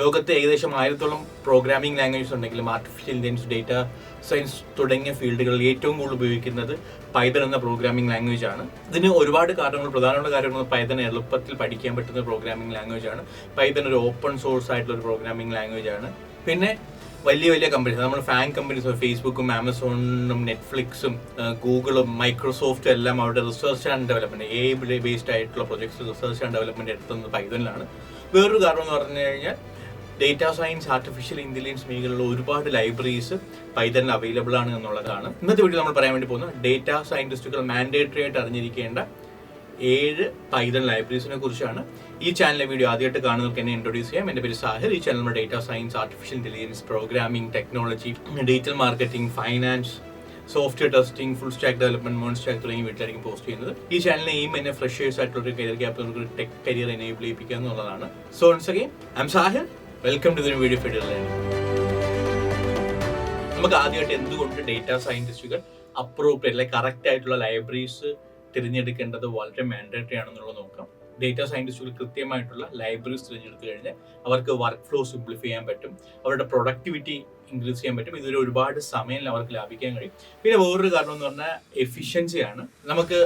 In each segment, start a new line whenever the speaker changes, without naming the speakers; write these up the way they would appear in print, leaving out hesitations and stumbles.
ലോകത്തെ ഏകദേശം 1000-ഓളം programming languages ഉണ്ടെങ്കിലും ആർട്ടിഫിഷ്യൽ ഇന്റലിജൻസ്, ഡേറ്റ സയൻസ് തുടങ്ങിയ ഫീൽഡുകളിൽ ഏറ്റവും കൂടുതൽ ഉപയോഗിക്കുന്നത് പൈതൺ എന്ന പ്രോഗ്രാമിംഗ് ലാംഗ്വേജ് ആണ്. ഇതിന് ഒരുപാട് കാരണങ്ങൾ, പ്രധാനമുള്ള കാര്യങ്ങൾ പൈതൺ എളുപ്പത്തിൽ പഠിക്കാൻ പറ്റുന്ന പ്രോഗ്രാമിംഗ് ലാംഗ്വേജ് ആണ്. പൈതൺ ഒരു ഓപ്പൺ സോഴ്സ് ആയിട്ടുള്ള ഒരു പ്രോഗ്രാമിംഗ് ലാംഗ്വേജ് ആണ്. പിന്നെ വലിയ കമ്പനീസ്, നമ്മൾ ഫാൻ കമ്പനീസ്, ഫേസ്ബുക്കും ആമസോണും നെറ്റ്ഫ്ലിക്സും ഗൂഗിളും മൈക്രോസോഫ്റ്റും എല്ലാം അവരുടെ research and development, AI based ആയിട്ടുള്ള പ്രൊജക്ട്സ് റിസർച്ച് ആൻഡ് ഡെവലപ്മെന്റ് എടുത്തുന്നത് പൈതണിലാണ്. വേറൊരു കാരണം എന്ന് പറഞ്ഞു കഴിഞ്ഞാൽ ഡേറ്റ സയൻസ്, ആർട്ടിഫിഷ്യൽ ഇന്റലിജൻസ് മേഖലയിലുള്ള ഒരുപാട് ലൈബ്രറീസ് പൈതണിൽ അവൈലബിൾ ആണ് എന്നുള്ളതാണ്. ഇന്നത്തെ വീഡിയോ നമ്മൾ പറയാൻ വേണ്ടി പോകുന്നത് ഡേറ്റ സയന്റിസ്റ്റുകൾ മാൻഡേറ്ററി ആയിട്ട് അറിഞ്ഞിരിക്കേണ്ട 7 പൈതൺ ലൈബ്രറീസിനെ കുറിച്ചാണ്. ഈ ചാനലിലെ വീഡിയോ ആദ്യമായിട്ട് കാണുന്നവർക്ക് എന്നെ ഇൻട്രൊഡ്യൂസ് ചെയ്യാം. എൻ്റെ പേര് സാഹിർ. ഈ ചാനൽ നമ്മൾ data science, artificial intelligence, programming, technology, digital marketing, finance, software testing, full stack development, മോൺ സ്റ്റാക്ക് തുടങ്ങിയ വീട്ടിലായിരിക്കും പോസ്റ്റ് ചെയ്യുന്നത്. ഈ ചാനലിനെ എന്നെ ഫ്രഷേഴ്സ് ആയിട്ടുള്ള ഒരു career gap tech career enable ചെയ്യിപ്പിക്കുക എന്നുള്ളതാണ്. So once again I'm Sahir. Welcome to the video ഫീഡിയർ. നമുക്ക് ആദ്യമായിട്ട് എന്തുകൊണ്ട് ഡേറ്റ സയന്റിസ്റ്റുകൾ അപ്രോപ്രിയറ്റ് കറക്റ്റ് ആയിട്ടുള്ള ലൈബ്രറീസ് തിരഞ്ഞെടുക്കേണ്ടത് വളരെ മാൻഡേറ്ററി ആണെന്നുള്ളത് നോക്കാം. ഡേറ്റ സയന്റിസ്റ്റുകൾ കൃത്യമായിട്ടുള്ള ലൈബ്രറീസ് തിരഞ്ഞെടുത്തു കഴിഞ്ഞാൽ അവർക്ക് വർക്ക് ഫ്ലോ സിംപ്ലിഫൈ ചെയ്യാൻ പറ്റും, അവരുടെ പ്രൊഡക്ടിവിറ്റി ഇൻക്രീസ് ചെയ്യാൻ പറ്റും, ഇതൊരു ഒരുപാട് സമയം അവർക്ക് ലാഭിക്കാൻ കഴിയും. പിന്നെ വേറൊരു കാരണം എന്ന് പറഞ്ഞാൽ എഫിഷ്യൻസിയാണ്. നമുക്ക്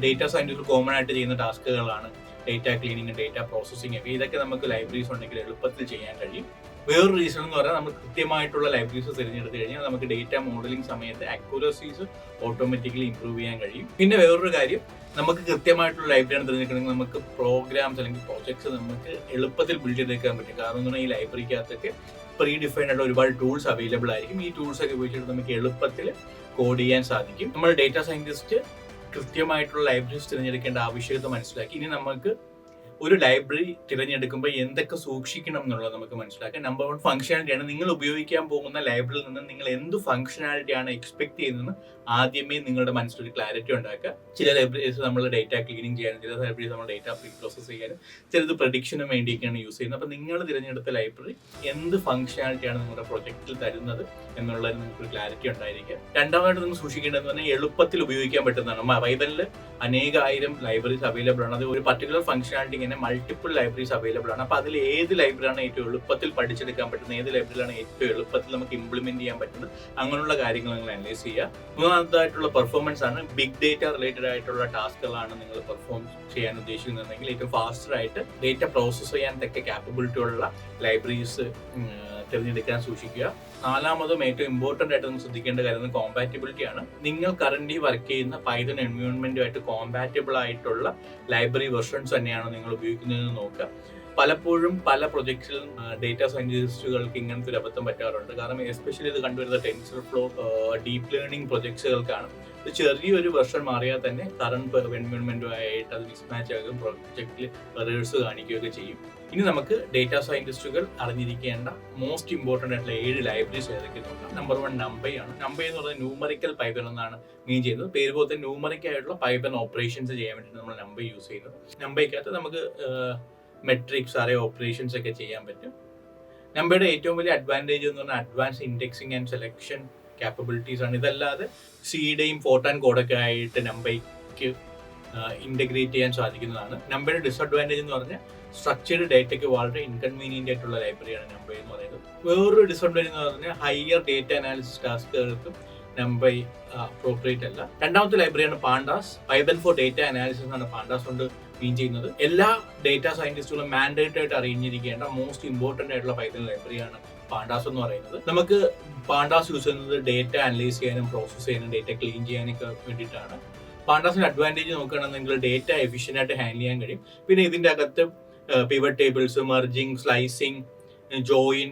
ഡേറ്റ സയന്റിസ്റ്റുകൾ കോമൺ ആയിട്ട് ചെയ്യുന്ന ടാസ്കുകളാണ് ഡേറ്റ ക്ലീനിങ്, ഡേറ്റ പ്രോസസ്സിംഗ് ഒക്കെ. ഇതൊക്കെ നമുക്ക് ലൈബ്രറീസ് ഉണ്ടെങ്കിൽ എളുപ്പത്തിൽ ചെയ്യാൻ കഴിയും. വേറൊരു റീസൺ എന്ന് പറഞ്ഞാൽ നമ്മൾ കൃത്യമായിട്ടുള്ള ലൈബ്രറീസ് തിരഞ്ഞെടുത്ത് കഴിഞ്ഞാൽ നമുക്ക് ഡേറ്റ മോഡലിംഗ് സമയത്ത് അക്യുറസീസ് ഓട്ടോമാറ്റിക്കലി ഇംപ്രൂവ് ചെയ്യാൻ കഴിയും. പിന്നെ വേറൊരു കാര്യം, നമുക്ക് കൃത്യമായിട്ടുള്ള ലൈബ്രറിയാണ് തിരഞ്ഞെടുക്കണമെങ്കിൽ നമുക്ക് പ്രോഗ്രാംസ് അല്ലെങ്കിൽ പ്രോജക്ട്സ് നമുക്ക് എളുപ്പത്തിൽ ബിൽഡ് ചെയ്തേക്കാൻ പറ്റും. കാരണം എന്ന് പറഞ്ഞാൽ ഈ ലൈബ്രറിക്കകത്തൊക്കെ പ്രീ ഡിഫൈൻഡ് ആയിട്ടുള്ള ഒരുപാട് ടൂൾസ് അവൈലബിൾ ആയിരിക്കും. ഈ ടൂൾസ് ഒക്കെ ഉപയോഗിച്ചിട്ട് നമുക്ക് എളുപ്പത്തിൽ കോഡ് ചെയ്യാൻ സാധിക്കും. നമ്മൾ ഡേറ്റ സയന്റിസ്റ്റ് കൃത്യമായിട്ടുള്ള ലൈബ്രറീസ് തിരഞ്ഞെടുക്കേണ്ട ആവശ്യകത മനസ്സിലാക്കി. ഇനി നമുക്ക് ഒരു ലൈബ്രറി തിരഞ്ഞെടുക്കുമ്പോൾ എന്തൊക്കെ സൂക്ഷിക്കണം എന്നുള്ളത് നമുക്ക് മനസ്സിലാക്കാം. നമ്പർ 1 ഫംഗ്ഷനാലിറ്റിയാണ്. നിങ്ങൾ ഉപയോഗിക്കാൻ പോകുന്ന ലൈബ്രറിയിൽ നിന്ന് നിങ്ങൾ എന്ത് ഫംഗ്ഷനാലിറ്റിയാണ് എക്സ്പെക്ട് ചെയ്യുന്നതെന്ന് ആദ്യമേ നിങ്ങളുടെ മനസ്സിലൊരു ക്ലാരിറ്റി ഉണ്ടാക്കുക. ചില ലൈബ്രറീസ് നമ്മൾ ഡേറ്റ ക്ലീനിങ് ചെയ്യാനും, ചില ലൈബ്രറീസ് നമ്മൾ ഡേറ്റ പ്രീ പ്രോസസ് ചെയ്യാനും, ചിലത് പ്രഡിക്ഷനും വേണ്ടിയൊക്കെയാണ് യൂസ് ചെയ്യുന്നത്. അപ്പോൾ നിങ്ങൾ തിരഞ്ഞെടുത്ത ലൈബ്രറി എന്ത് ഫംഗ്ഷനാലിറ്റിയാണ് നിങ്ങളുടെ പ്രൊജക്റ്റിൽ തരുന്നത് എന്നുള്ളതിന് നിങ്ങൾക്ക് ക്ലാരിറ്റി ഉണ്ടായിരിക്കുക. രണ്ടാമതായിട്ട് നിങ്ങൾ സൂക്ഷിക്കേണ്ടതെന്ന് പറഞ്ഞാൽ എളുപ്പത്തിൽ ഉപയോഗിക്കാൻ പറ്റുന്നതാണ്. പൈതണിൽ അനേകായിരം ലൈബ്രറീസ് അവൈലബിൾ ആണ്. അത് ഒരു പർട്ടിക്കുലർ ഫംഗ്ഷനാലിറ്റി ഇങ്ങനെ മൾട്ടിപ്പിൾ ലൈബ്രറീസ് അവൈലബിൾ ആണ്. അപ്പോൾ അതിൽ ഏത് ലൈബ്രറിയാണ് ഏറ്റവും എളുപ്പത്തിൽ പഠിച്ചെടുക്കാൻ പറ്റുന്നത്, ഏത് ലൈബ്രറിയാണ് ഏറ്റവും എളുപ്പത്തിൽ നമുക്ക് ഇംപ്ലിമെന്റ് ചെയ്യാൻ പറ്റുന്നത്, അങ്ങനെയുള്ള കാര്യങ്ങൾ നിങ്ങൾ അനലൈസ് ചെയ്യുക. മൂന്നാമതായിട്ടുള്ള പെർഫോമൻസ് ആണ്. ബിഗ് ഡേറ്റ റിലേറ്റഡ് ആയിട്ടുള്ള ടാസ്കുകളാണ് നിങ്ങൾ പെർഫോം ചെയ്യാൻ ഉദ്ദേശിക്കുന്നതെങ്കിൽ ഏറ്റവും ഫാസ്റ്റർ ആയിട്ട് ഡേറ്റ പ്രോസസ് ചെയ്യാൻ തക്ക ക്യാപ്പബിലിറ്റി ഉള്ള ലൈബ്രറീസ് തിരഞ്ഞെടുക്കാൻ സൂക്ഷിക്കുക. നാലാമതും ഏറ്റവും ഇമ്പോർട്ടന്റ് ആയിട്ട് നമ്മൾ ശ്രദ്ധിക്കേണ്ട കാര്യം കോമ്പാറ്റബിലിറ്റി ആണ്. നിങ്ങൾ കറന്റ് വർക്ക് ചെയ്യുന്ന പൈതൺ എൻവയോൺമെന്റുമായിട്ട് കോമ്പാറ്റബിൾ ആയിട്ടുള്ള ലൈബ്രറി വെർഷൻസ് തന്നെയാണ് നിങ്ങൾ ഉപയോഗിക്കുന്നതെന്ന് നോക്കുക. പലപ്പോഴും പല പ്രൊജക്ട്സിലും ഡേറ്റ സയന്റിസ്റ്റുകൾക്ക് ഇങ്ങനത്തെ ഒരു അബദ്ധം പറ്റാറുണ്ട്. കാരണം എസ്പെഷ്യലി ഇത് കണ്ടുവരുന്ന ടെൻസർഫ്ലോ, ഡീപ്പ് ലേണിംഗ് പ്രൊജക്ട്സുകൾക്കാണ്. ഇത് ചെറിയൊരു വെർഷൻ മാറിയാൽ തന്നെ കറണ്ട് എൻവയോൺമെന്റുമായിട്ട് അത് മിസ്മാച്ച് ആകും, പ്രൊജക്റ്റിൽ എറേഴ്സ് കാണിക്കുകയൊക്കെ ചെയ്യും. ഇനി നമുക്ക് ഡേറ്റ സയന്റിസ്റ്റുകൾ അറിഞ്ഞിരിക്കേണ്ട മോസ്റ്റ് ഇമ്പോർട്ടന്റ് ആയിട്ടുള്ള 7 ലൈബ്രറീസ് ഏതൊക്കെ നോക്കാം. നമ്പർ 1 NumPy ആണ്. NumPy എന്ന് പറയുന്നത് ന്യൂമറിക്കൽ പൈതൺ എന്നാണ് മീൻ ചെയ്യുന്നത്. പേര് പോലെ തന്നെ ന്യൂമറിക്കൽ ആയിട്ടുള്ള പൈതൺ ഓപ്പറേഷൻസ് ചെയ്യാൻ വേണ്ടി നമ്മൾ NumPy യൂസ് ചെയ്യുന്നത്. NumPyക്കകത്ത് നമുക്ക് മെട്രിക്സ്, അറേ ഓപ്പറേഷൻസ് ഒക്കെ ചെയ്യാൻ പറ്റും. NumPyയുടെ ഏറ്റവും വലിയ അഡ്വാൻറ്റേജ് എന്ന് പറഞ്ഞാൽ advance indexing and selection capabilities ആണ്. ഇതല്ലാതെ സീഡയും ഫോർട്ടാൻ കോഡൊക്കെ ആയിട്ട് NumPyക്ക് ഇന്റഗ്രേറ്റ് ചെയ്യാൻ സാധിക്കുന്നതാണ്. NumPyയുടെ ഡിസഡ്വാൻറ്റേജ് എന്ന് പറഞ്ഞാൽ സ്ട്രക്ചേർഡ് ഡേറ്റയ്ക്ക് വളരെ ഇൻകൺവീനിയന്റ് ആയിട്ടുള്ള ലൈബ്രറിയാണ് NumPy എന്ന് പറയുന്നത്. വേറൊരു ഡിസഡ്വാൻറ്റേജ് എന്ന് പറഞ്ഞാൽ ഹയർ ഡേറ്റ അനാലിസിസ് ടാസ്കുകൾക്കും NumPy അപ്രോപ്രിയേറ്റ് അല്ല. രണ്ടാമത്തെ ലൈബ്രറിയാണ് Pandas. Python for data analysis ആണ് Pandas കൊണ്ട് മീൻ ചെയ്യുന്നത്. എല്ലാ ഡേറ്റ സയന്റിസ്റ്റുകളും മാൻഡേറ്ററി ആയിട്ട് അറിഞ്ഞിരിക്കേണ്ട മോസ്റ്റ് ഇമ്പോർട്ടന്റ് ആയിട്ടുള്ള പൈതൺ ലൈബ്രറിയാണ് Pandas എന്ന് പറയുന്നത്. നമുക്ക് Pandas യൂസ് ചെയ്യുന്നത് ഡേറ്റ അനലൈസ് ചെയ്യാനും പ്രോസസ് ചെയ്യാനും ഡേറ്റ ക്ലീൻ ചെയ്യാനൊക്കെ വേണ്ടിയിട്ടാണ്. Pandasന്റെ അഡ്വാൻറ്റേജ് നോക്കുകയാണെന്നുണ്ടെങ്കിൽ ഡേറ്റ എഫിഷ്യന്റ് ആയിട്ട് ഹാൻഡിൽ ചെയ്യാൻ കഴിയും. പിന്നെ ഇതിന്റെ അകത്ത് pivot tables, merging, slicing, join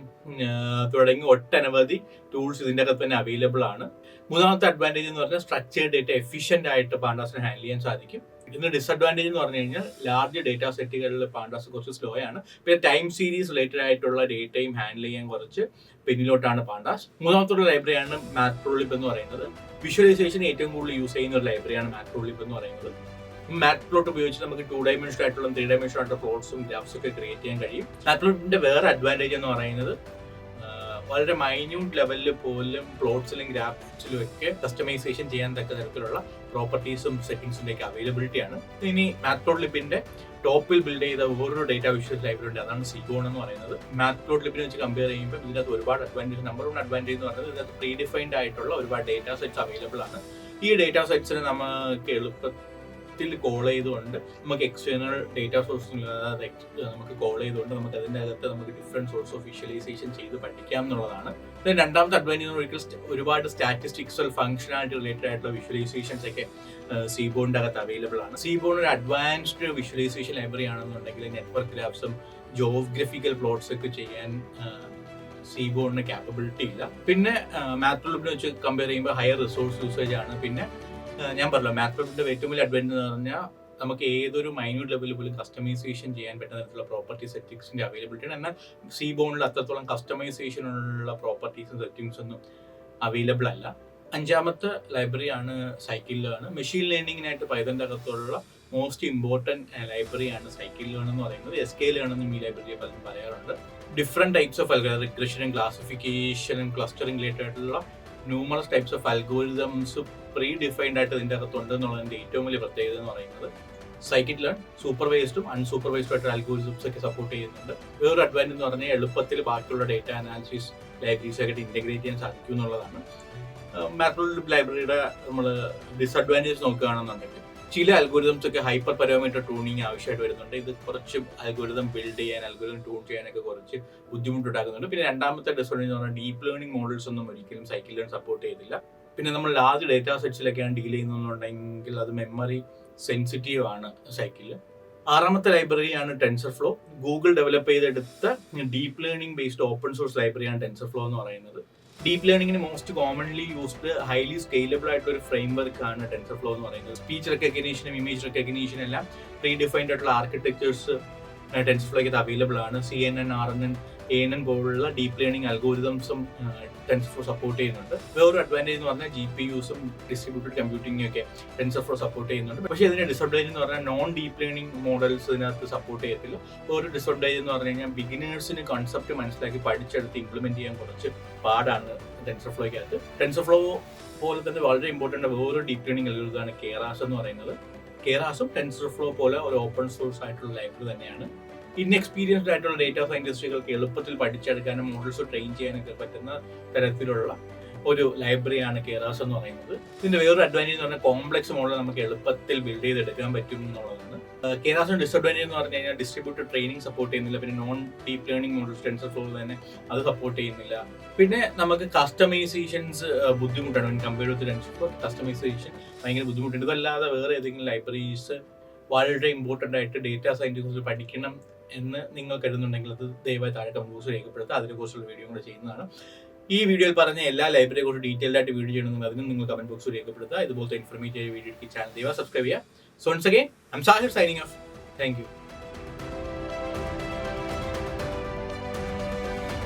തുടങ്ങി ഒട്ടനവധി ടൂൾസ് ഇതിന്റെ അകത്ത് തന്നെ അവൈലബിൾ ആണ്. മൂന്നാമത്തെ അഡ്വാൻറ്റേജ് എന്ന് പറഞ്ഞാൽ സ്ട്രക്ചേർഡ് ഡേറ്റ എഫിഷ്യന്റ് ആയിട്ട് Pandasന് ഹാൻഡിൽ ചെയ്യാൻ സാധിക്കും. ഇതിന്റെ ഡിസഡ്വാൻറ്റേജ് എന്ന് പറഞ്ഞു കഴിഞ്ഞാൽ ലാർജ് ഡേറ്റ സെറ്റുകളിൽ Pandas കുറച്ച് സ്ലോ ആണ്. പിന്നെ ടൈം സീരീസ് റിലേറ്റഡ് ആയിട്ടുള്ള ഡേറ്റയും ഹാൻഡിൽ ചെയ്യാൻ കുറച്ച് പിന്നിലോട്ടാണ് Pandas. മൂന്നാമത്തെ ലൈബ്രറിയാണ് Matplotlib എന്ന് പറയുന്നത്. വിഷ്വലൈസേഷൻ ഏറ്റവും കൂടുതൽ യൂസ് ചെയ്യുന്ന ഒരു ലൈബ്രറിയാണ് Matplotlib എന്ന് പറയുന്നത്. മാറ്റ്പ്ലോട്ട് ഉപയോഗിച്ച് നമുക്ക് 2 ഡയമെൻഷൻ ആയിട്ടുള്ള 3 ഡയമെൻഷൻ ആയിട്ടുള്ള പ്ലോട്ട്സും ഗ്രാഫ്സും ഒക്കെ ക്രിയേറ്റ് ചെയ്യാൻ കഴിയും. മാറ്റ്പ്ലോട്ടിന്റെ വേറെ അഡ്വാൻറ്റേജ് എന്ന് പറയുന്നത് വളരെ മൈന്യൂട്ട് ലെവലിൽ പോലും പ്ലോട്ട്സിലും ഗ്രാഫ്സിലും ഒക്കെ കസ്റ്റമൈസേഷൻ ചെയ്യാൻ തക്ക തരത്തിലുള്ള പ്രോപ്പർട്ടീസും സെറ്റിംഗ്സിന്റെ ഒക്കെ അവൈലബിലിറ്റി ആണ്. ഇനി മാറ്റ്പ്ലോട്ലിബിന്റെ ടോപ്പിൽ ബിൽഡ് ചെയ്ത വേറൊരു ഡേറ്റ വിഷ്വൽ ലൈബ്രറി ഉണ്ട്, അതാണ് Seaborn എന്ന് പറയുന്നത്. മാത്പ്ലോട്ലിബിനെ വെച്ച് കമ്പയർ ചെയ്യുമ്പോൾ ഇതിനകത്ത് ഒരുപാട് അഡ്വാൻറ്റേജ്, നമ്പർ 1 അഡ്വാൻറ്റേജ് എന്ന് പറയുന്നത് ഇതിനകത്ത് പ്രീ ഡിഫൈൻഡ് ആയിട്ടുള്ള ഒരുപാട് ഡേറ്റ സെറ്റ്സ് അവൈലബിൾ ആണ്. ഈ ഡേറ്റ സെറ്റ്സിന് നമുക്ക് എളുപ്പത്തിൽ കോൾ ചെയ്തുകൊണ്ട് നമുക്ക് എക്സ്റ്റേണൽ ഡേറ്റ സോഴ്സ് നമുക്ക് കോൾ ചെയ്തുകൊണ്ട് നമുക്ക് അതിൻ്റെ അകത്ത് നമുക്ക് ഡിഫറെൻറ്റ് സോഴ്സ് ഓഫ് വിഷ്വലൈസേഷൻ ചെയ്ത് പഠിക്കാം എന്നുള്ളതാണ്. രണ്ടാമത്തെ അഡ്വാൻറ്റേജ് ഒരിക്കൽ ഒരുപാട് സ്റ്റാറ്റിസ്റ്റിക്സൽ ഫംഗ്ഷനാലിറ്റി റിലേറ്റഡ് ആയിട്ടുള്ള വിഷ്വലൈസേഷൻസ് ഒക്കെ Seaborn അകത്ത് അവൈലബിൾ ആണ്. Seaborn ഒരു അഡ്വാൻസ്ഡ് വിഷ്വലൈസേഷൻ ലൈബ്രറി ആണെന്നുണ്ടെങ്കിൽ നെറ്റ്വർക്ക് ഗ്രാഫ്സും ജോഗ്രഫിക്കൽ പ്ലോട്ട്സ് ഒക്കെ ചെയ്യാൻ Seaborn ക്യാപ്പബിലിറ്റി ഇല്ല. പിന്നെ മാത്പ്ലോട്ലിബിനെ വെച്ച് കമ്പയർ ചെയ്യുമ്പോൾ ഹയർ റിസോഴ്സ് യൂസേജ് ആണ്. പിന്നെ ഞാൻ പറഞ്ഞല്ലോ മാത്പ്ലോട്ലിബിന്റെ ഏറ്റവും വലിയ അഡ്വാൻറ്റേജ് എന്ന് പറഞ്ഞാൽ നമുക്ക് ഏതൊരു മൈന്യൂട്ട് ലെവലിൽ പോലും കസ്റ്റമൈസേഷൻ ചെയ്യാൻ പറ്റുന്ന തരത്തിലുള്ള പ്രോപ്പർട്ടി സെറ്റിംഗ്സിന്റെ അവൈലബിലിറ്റി ആണ്. എന്നാൽ Seabornൽ അത്രത്തോളം കസ്റ്റമൈസേഷൻ ഉള്ള പ്രോപ്പർട്ടീസും സെറ്റിംഗ്സ് ഒന്നും അവൈലബിൾ അല്ല. അഞ്ചാമത്തെ ലൈബ്രറി ആണ് Scikit Flow ആണ്. മെഷീൻ ലേണിംഗിനായിട്ട് പൈതന്റെ അകത്തുള്ള മോസ്റ്റ് ഇമ്പോർട്ടൻറ്റ് ലൈബ്രറി ആണ് Scikit Flow എന്ന് പറയുന്നത്. SK ആണെന്നും ഈ ലൈബ്രറിയെ പലരും പറയാറുണ്ട്. ഡിഫറെൻറ്റ് ടൈപ്സ് ഓഫ് റിഗ്രഷനും ക്ലാസിഫിക്കേഷനും ക്ലസ്റ്ററിംഗ് റിലേറ്റഡ് ആയിട്ടുള്ള numerous types of algorithms predefined ആയിട്ട് ഇതിൻ്റെ അകത്തുണ്ട് എന്നുള്ളതിൻ്റെ ഏറ്റവും വലിയ പ്രത്യേകത എന്ന് പറയുന്നത്. Scikit Flow സൂപ്പർവൈസ്ഡും അൺസൂപ്പർവൈസ്ഡും ആയിട്ടുള്ള അൽഗോരിതംസ് ഒക്കെ സപ്പോർട്ട് ചെയ്യുന്നുണ്ട്. വേറൊരു അഡ്വാൻറ്റേജ് എന്ന് പറഞ്ഞാൽ എളുപ്പത്തിൽ ബാക്കിയുള്ള ഡേറ്റ അനാലിസിസ് ലൈബ്രറീസ് ആയിട്ട് ഇൻറ്റഗ്രേറ്റ് ചെയ്യാൻ സാധിക്കും എന്നുള്ളതാണ്. മാത്പ്ലോട്ലിബ് ലൈബ്രറിയുടെ നമ്മൾ ഡിസഡ്വാൻറ്റേജ് നോക്കുകയാണെന്നുണ്ടെങ്കിൽ ചില അൽഗോരിതംസ് ഒക്കെ ഹൈപ്പർ പാരാമീറ്റർ ട്യൂണിങ് ആവശ്യമായിട്ട് വരുന്നുണ്ട്. ഇത് കുറച്ച് അൽഗോരിതം ബിൽഡ് ചെയ്യാൻ, അൽഗോരിതം ട്യൂൺ ചെയ്യാനൊക്കെ കുറച്ച് ബുദ്ധിമുട്ടുണ്ടാക്കുന്നുണ്ട്. പിന്നെ രണ്ടാമത്തെ ഡിസഡ്വാൻറ്റേജ് എന്ന് പറഞ്ഞാൽ ഡീപ്പ് ലേണിംഗ് മോഡൽസ് ഒന്നും ഒരിക്കലും Scikit Flow സപ്പോർട്ട് ചെയ്തില്ല. പിന്നെ നമ്മൾ ലാർജ് ഡേറ്റ സെറ്റ്സിലൊക്കെയാണ് ഡീൽ ചെയ്യുന്നതെന്നുണ്ടെങ്കിൽ അത് മെമ്മറി സെൻസിറ്റീവ് ആണ് Scikit Flow. ആറാമത്തെ ലൈബ്രറിയാണ് TensorFlow. ഗൂഗിൾ ഡെവലപ്പ് ചെയ്തെടുത്ത deep learning based open source ലൈബ്രറിയാണ് TensorFlow എന്ന് പറയുന്നത്. ഡീപ്പ് ലേണിംഗിന് most commonly used highly scalable ആയിട്ടുള്ള ഒരു ഫ്രെയിംവർക്ക് ആണ് TensorFlow എന്ന് പറയുന്നത്. സ്പീച്ച് റെക്കഗ്നീഷനും ഇമേജ് റെക്കഗ്നീഷനും എല്ലാം പ്രീ ഡിഫൈൻഡ് ആയിട്ടുള്ള ആർക്കിടെക്ചേഴ്സ് TensorFlowയ്ക്ക് അവൈലബിൾ ആണ്. CNN, RNN, ANN പോലുള്ള ഡീപ്പ് ലേണിംഗ് അൽഗോരിതംസും TensorFlow സപ്പോർട്ട് ചെയ്യുന്നുണ്ട്. വേറൊരു അഡ്വാൻറ്റേജ് എന്ന് പറഞ്ഞാൽ GPUസും ഡിസ്ട്രിബ്യൂട്ടഡ് കമ്പ്യൂട്ടിംഗും ഒക്കെ TensorFlow സപ്പോർട്ട് ചെയ്യുന്നുണ്ട്. പക്ഷേ ഇതിന്റെ ഡിസഡ്വാൻറ്റേജ് എന്ന് പറഞ്ഞാൽ നോൺ ഡീപ്പ് ലേണിംഗ് മോഡൽസ് ഇതിനകത്ത് സപ്പോർട്ട് ചെയ്യത്തില്ല. ഒരു ഡിസഡ്വാൻറ്റേജ് എന്ന് പറഞ്ഞു കഴിഞ്ഞാൽ ബിഗിനേഴ്സിന് കൺസെപ്റ്റ് മനസ്സിലാക്കി പഠിച്ചെടുത്ത് ഇംപ്ലിമെന്റ് ചെയ്യാൻ കുറച്ച് പാടാണ് TensorFlowയ്ക്കകത്ത്. TensorFlow പോലെ തന്നെ വളരെ ഇമ്പോർട്ടൻ്റ് വേറൊരു ഡീപ്പ് ലേണിംഗ് അൽഗോരിതമാണ് Keras എന്ന് പറയുന്നത്. Kerasഉം TensorFlow പോലെ ഒരു ഓപ്പൺ സോഴ്സ് ആയിട്ടുള്ള ലൈബ്രറി തന്നെയാണ്. ഇൻഎക്സ്പീരിയൻസ്ഡ് ആയിട്ടുള്ള ഡേറ്റ സയന്റിസ്റ്റുകൾക്ക് എളുപ്പത്തിൽ പഠിച്ചെടുക്കാനും മോഡൽസ് ട്രെയിൻ ചെയ്യാനൊക്കെ പറ്റുന്ന തരത്തിലുള്ള ഒരു ലൈബ്രറിയാണ് Keras എന്ന് പറയുന്നത്. ഇതിന്റെ വേറൊരു അഡ്വാൻറ്റേജ് എന്ന് പറഞ്ഞാൽ കോംപ്ലക്സ് മോഡൽ നമുക്ക് എളുപ്പത്തിൽ ബിൽഡ് ചെയ്തെടുക്കാൻ പറ്റും എന്നുള്ളതാണ്. Kerasന്റെ ഡിസഡ്വാൻറ്റേജ് എന്ന് പറഞ്ഞു കഴിഞ്ഞാൽ ഡിസ്ട്രിബ്യൂട്ടഡ് ട്രെയിനിങ് സപ്പോർട്ട് ചെയ്യുന്നില്ല. പിന്നെ non deep learning models TensorFlow തന്നെ അത് സപ്പോർട്ട് ചെയ്യുന്നില്ല. പിന്നെ നമുക്ക് കസ്റ്റമൈസേഷൻസ് ബുദ്ധിമുട്ടാണ്. കമ്പയർഡ് ടു TensorFlow കസ്റ്റമൈസേഷൻ ഭയങ്കര ബുദ്ധിമുട്ടുണ്ട്. ഇതല്ലാതെ വേറെ ഏതെങ്കിലും ലൈബ്രറീസ് വളരെ ഇമ്പോർട്ടൻ്റ് ആയിട്ട് ഡേറ്റ സയൻസിനെ പഠിക്കണം എന്ന് നിങ്ങൾ കരുതുന്നുണ്ടെങ്കിൽ അത് ദയവായി താഴെ കമന്റ് ബോക്സിൽ രേഖപ്പെടുത്തുക. അതിനെക്കുറിച്ചുള്ള വീഡിയോ കൂടെ ചെയ്യുന്നതാണ്. ഈ വീഡിയോയിൽ പറഞ്ഞ എല്ലാ ലൈബ്രറിയെ കുറിച്ച് ഡീറ്റെയിൽഡ് ആയിട്ട് വീഡിയോ ചെയ്യണമെങ്കിൽ അതിനും നിങ്ങൾ കമന്റ് ബോക്സിൽ രേഖപ്പെടുത്തുക. ഇതുപോലത്തെ ഇൻഫർമേറ്റീവ് വീഡിയോയ്ക്ക് ചാനൽ ദയവായി സബ്സ്ക്രൈബ് ചെയ്യുക. So once again I am Sahir signing off. Thank U.